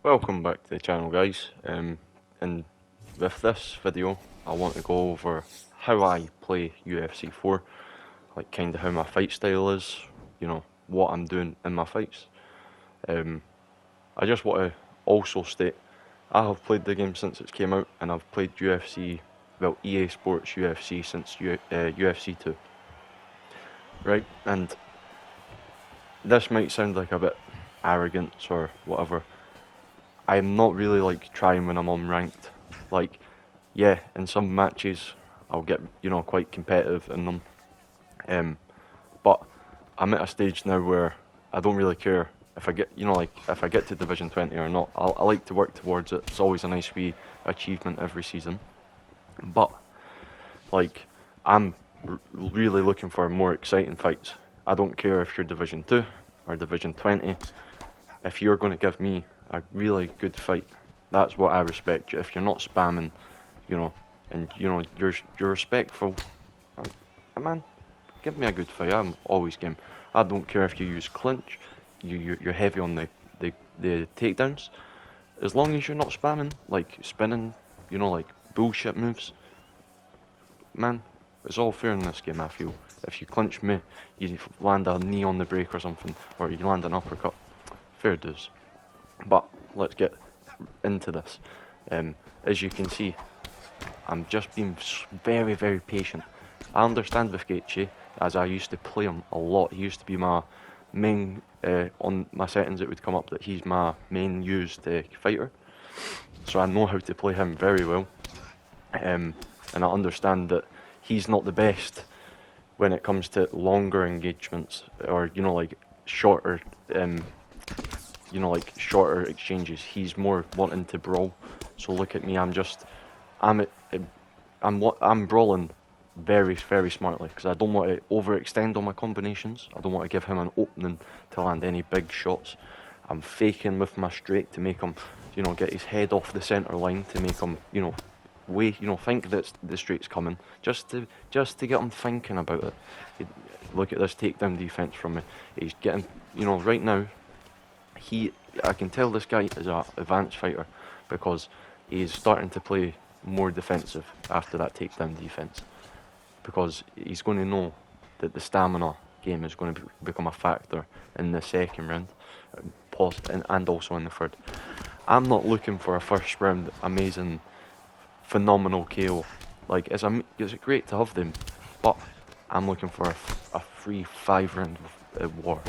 Welcome back to the channel, guys. And with this video I want to go over how I play UFC 4, like kind of how my fight style is, what I'm doing in my fights. I just want to also state I have played the game since it came out, and I've played UFC, well, EA Sports UFC since UFC 2, right? And this might sound like a bit arrogance or whatever. I'm not really like trying when I'm on ranked. Like, yeah, in some matches I'll get quite competitive in them. But I'm at a stage now where I don't really care if I get like if I get to Division 20 or not. I like to work towards it. It's always a nice wee achievement every season. But like I'm really looking for more exciting fights. I don't care if you're Division 2 or Division 20. If you're going to give me a really good fight, that's what I respect you. If you're not spamming, and you're respectful, man, give me a good fight. I'm always game. I don't care if you use clinch, you're heavy on the takedowns, as long as you're not spamming like spinning, like bullshit moves. Man, it's all fair in this game. I feel if you clinch me, you land a knee on the break or something, or you land an uppercut, fair dues. But let's get into this. As you can see, I'm just being very, very patient. I understand with Gaethje, as I used to play him a lot. He used to be my main, on my settings it would come up that he's my main used fighter. So I know how to play him very well. And I understand that he's not the best when it comes to longer engagements or, like shorter, shorter exchanges. He's more wanting to brawl. So look at me, I'm I'm brawling very, very smartly because I don't want to overextend on my combinations. I don't want to give him an opening to land any big shots. I'm faking with my straight to make him, get his head off the centre line to make him, think that the straight's coming, just to get him thinking about it. Look at this takedown defense from me. He's getting, right now, I can tell this guy is an advanced fighter because he's starting to play more defensive after that takedown defense, because he's going to know that the stamina game is going to become a factor in the second round, and also in the third. I'm not looking for a first round amazing, phenomenal KO. Like, it's great to have them, but I'm looking for a free 5 round war.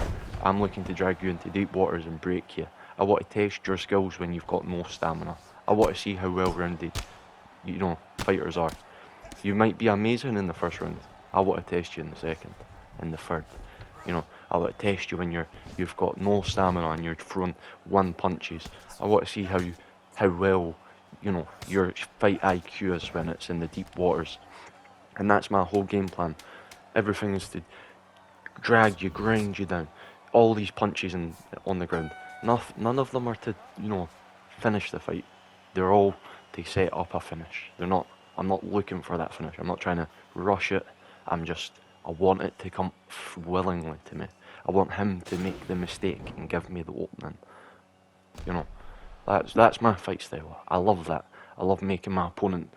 I'm looking to drag you into deep waters and break you. I want to test your skills when you've got no stamina. I want to see how well-rounded, fighters are. You might be amazing in the first round. I want to test you in the second, in the third. I want to test you when you've got no stamina and you're throwing one punches. I want to see how well, your fight IQ is when it's in the deep waters. And that's my whole game plan. Everything is to drag you, grind you down. All these punches on the ground. None of them are to, finish the fight. They're all to set up a finish. I'm not looking for that finish. I'm not trying to rush it. I want it to come willingly to me. I want him to make the mistake and give me the opening. That's my fight style. I love that. I love making my opponent,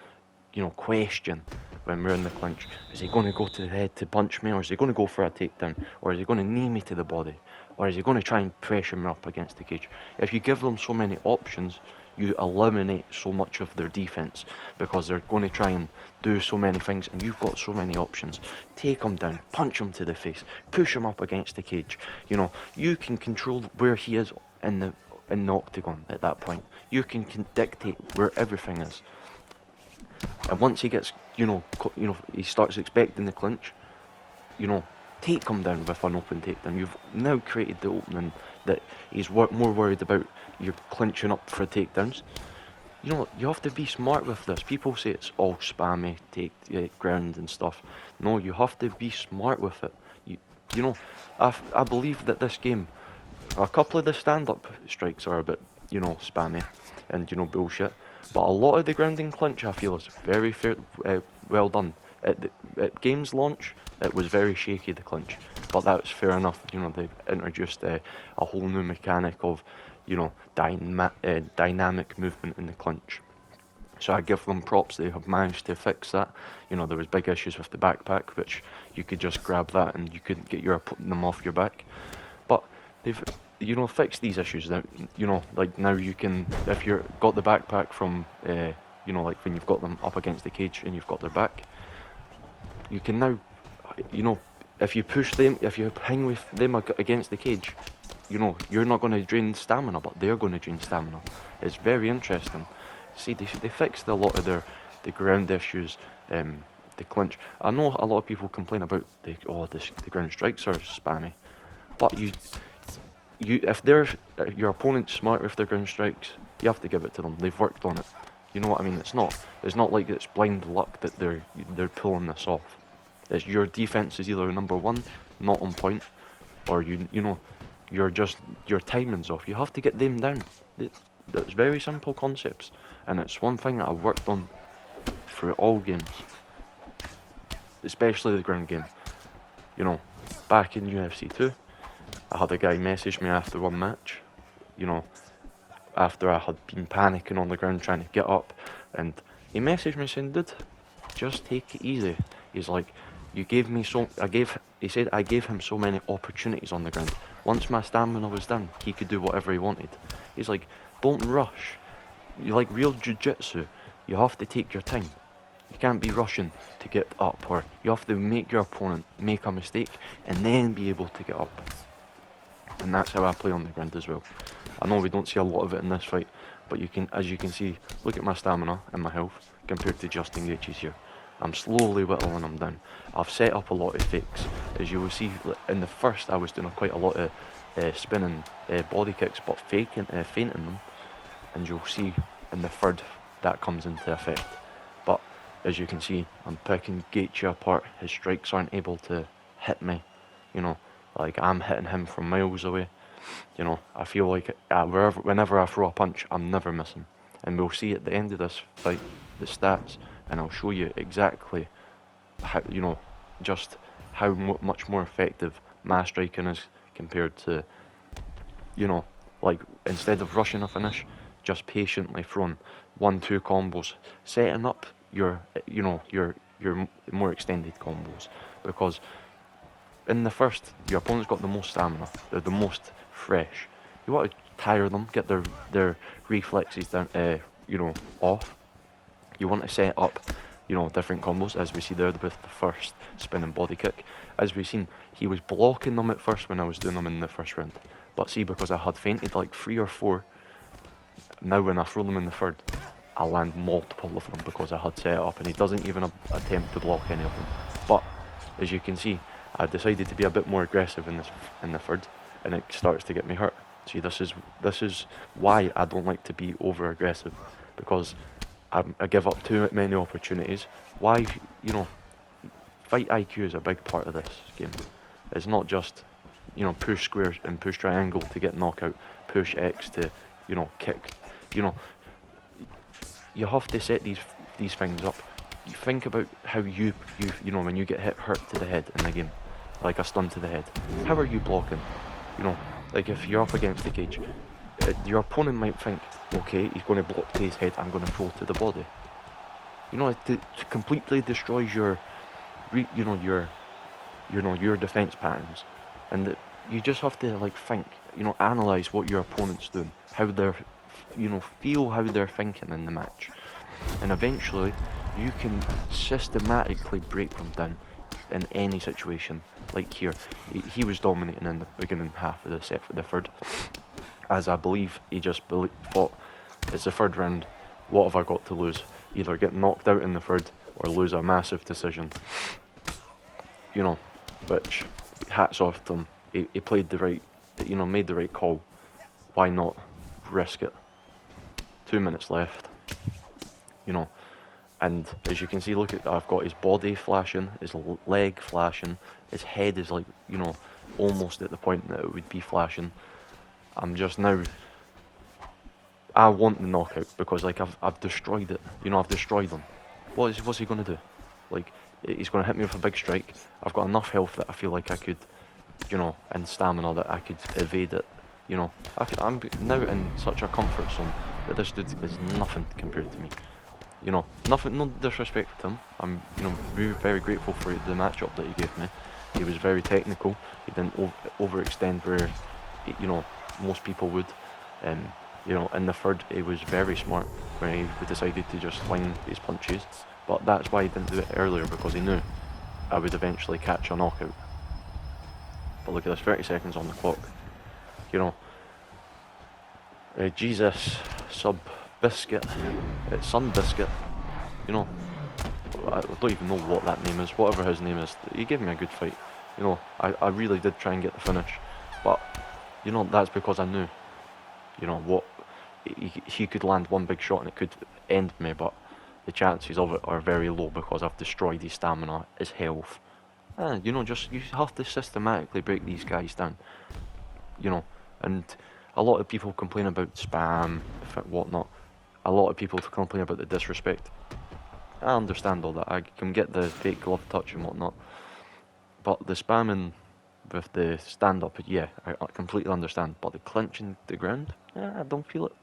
question when we're in the clinch. Is he going to go to the head to punch me, or is he going to go for a takedown, or is he going to knee me to the body, or is he going to try and pressure me up against the cage? If you give them so many options, you eliminate so much of their defense, because they're going to try and do so many things, and you've got so many options. Take him down, punch him to the face, push him up against the cage. You can control where he is in the octagon at that point. You can dictate where everything is. And once he gets, he starts expecting the clinch, take him down with an open takedown. You've now created the opening that he's more worried about you clinching up for takedowns. You have to be smart with this. People say it's all spammy, ground and stuff. No, you have to be smart with it. I believe that this game, a couple of the stand-up strikes are a bit, spammy and, bullshit. But a lot of the grounding clinch, I feel, is very fair, well done. At game's launch, it was very shaky, the clinch. But that's fair enough. They've introduced a whole new mechanic of dynamic movement in the clinch. So I give them props, they have managed to fix that. There was big issues with the backpack, which you could just grab that and you couldn't get them off your back. But they've, fixed these issues now. Like now you can, if you've got the backpack from, like when you've got them up against the cage and you've got their back, you can now, if you push them, if you hang with them against the cage, you're not going to drain stamina, but they're going to drain stamina. It's very interesting. See, they fixed a lot of the ground issues, the clinch. I know a lot of people complain about the ground strikes are spammy, but if your opponent's smart with their ground strikes, you have to give it to them. They've worked on it. You know what I mean? It's not like it's blind luck that they're pulling this off. It's your defense is either number one, not on point, or your timing's off. You have to get them down. It's very simple concepts, and it's one thing that I've worked on through all games, especially the ground game. Back in UFC 2, I had a guy message me after one match, after I had been panicking on the ground trying to get up, and he messaged me saying, "Dude, just take it easy." He's like, he said I gave him so many opportunities on the ground. Once my stamina was done, he could do whatever he wanted. He's like, don't rush. You like real jiu-jitsu, you have to take your time. You can't be rushing to get up, or you have to make your opponent make a mistake and then be able to get up. And that's how I play on the ground as well. I know we don't see a lot of it in this fight, but as you can see, look at my stamina and my health compared to Justin Gaethje's here. I'm slowly whittling them down. I've set up a lot of fakes. As you will see, in the first I was doing quite a lot of spinning body kicks, but fainting them. And you'll see in the third that comes into effect. But as you can see, I'm picking Gaethje apart. His strikes aren't able to hit me. Like I'm hitting him from miles away. I feel like whenever I throw a punch, I'm never missing. And we'll see at the end of this fight the stats, and I'll show you exactly how, just how much more effective my striking is compared to, like instead of rushing a finish, just patiently throwing 1-2 combos, setting up your more extended combos, because in the first, your opponent's got the most stamina, they're the most fresh. You want to tire them, get their reflexes down, off. You want to set up, different combos, as we see there with the first spinning body kick. As we've seen, he was blocking them at first when I was doing them in the first round. But see, because I had feinted like 3 or 4, now when I throw them in the third, I land multiple of them because I had set it up, and he doesn't even attempt to block any of them. But as you can see, I decided to be a bit more aggressive in the third, and it starts to get me hurt. See, this is why I don't like to be over aggressive, because I give up too many opportunities. Why, fight IQ is a big part of this game. It's not just, push square and push triangle to get knockout, push X to, kick. You have to set these things up. You think about how you when you get hurt to the head in the game, like a stun to the head. How are you blocking? Like if you're up against the cage, your opponent might think, okay, he's going to block to his head, I'm going to throw to the body. It completely destroys your defense patterns, and you just have to think, analyze what your opponent's doing, how they're, feel how they're thinking in the match, and eventually you can systematically break them down in any situation. Like here, he was dominating in the beginning half of the set for the third, as I believe he just thought, it's the third round, what have I got to lose? Either get knocked out in the third or lose a massive decision. Which, hats off to him. He played the right, made the right call. Why not risk it? 2 minutes left. And as you can see, look I've got his body flashing, his leg flashing, his head is almost at the point that it would be flashing. I'm just now, I want the knockout because I've destroyed it. I've destroyed him. What's he gonna do? He's gonna hit me with a big strike. I've got enough health that I feel like I could, and stamina that I could evade it. You know, I'm now in such a comfort zone that this dude is nothing compared to me. You know, nothing, no disrespect to him. I'm, you know, very, very grateful for the matchup that he gave me. He was very technical. He didn't overextend where, you know, most people would. You know, in the third, he was very smart when he decided to just swing his punches. But that's why he didn't do it earlier, because he knew I would eventually catch a knockout. But look at this, 30 seconds on the clock. You know, Jesus, Sub Biscuit, Sun Biscuit, you know, I don't even know what that name is, whatever his name is, he gave me a good fight. You know, I really did try and get the finish, but, you know, that's because I knew, you know, what, he could land one big shot and it could end me, but the chances of it are very low because I've destroyed his stamina, his health. And, you know, just, you have to systematically break these guys down, you know, and a lot of people complain about spam, whatnot. A lot of people complain about the disrespect. I understand all that. I can get the fake glove touch and whatnot. But the spamming with the stand-up, yeah, I completely understand. But the clinching the ground, I don't feel it.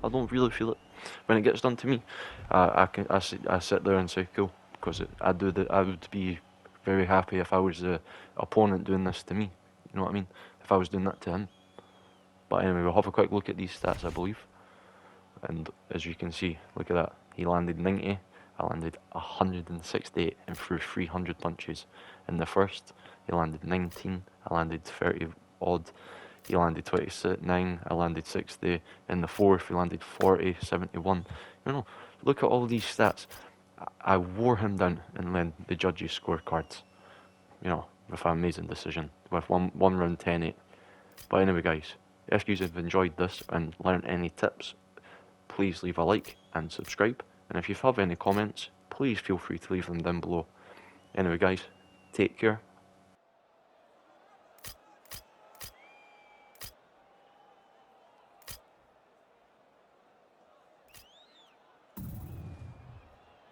I don't really feel it. When it gets done to me, I sit there and say, cool, because I would be very happy if I was the opponent doing this to me. You know what I mean? If I was doing that to him. But anyway, we'll have a quick look at these stats, I believe. And as you can see, look at that. He landed 90, I landed 168 and threw 300 punches. In the first, he landed 19, I landed 30 odd. He landed 29, I landed 60. In the fourth, he landed 40, 71. You know, look at all these stats. I wore him down, and then the judges scorecards, you know, with an amazing decision, with one round 10-8. But anyway, guys, if you have enjoyed this and learned any tips, please leave a like and subscribe. And if you have any comments, please feel free to leave them down below. Anyway, guys, take care.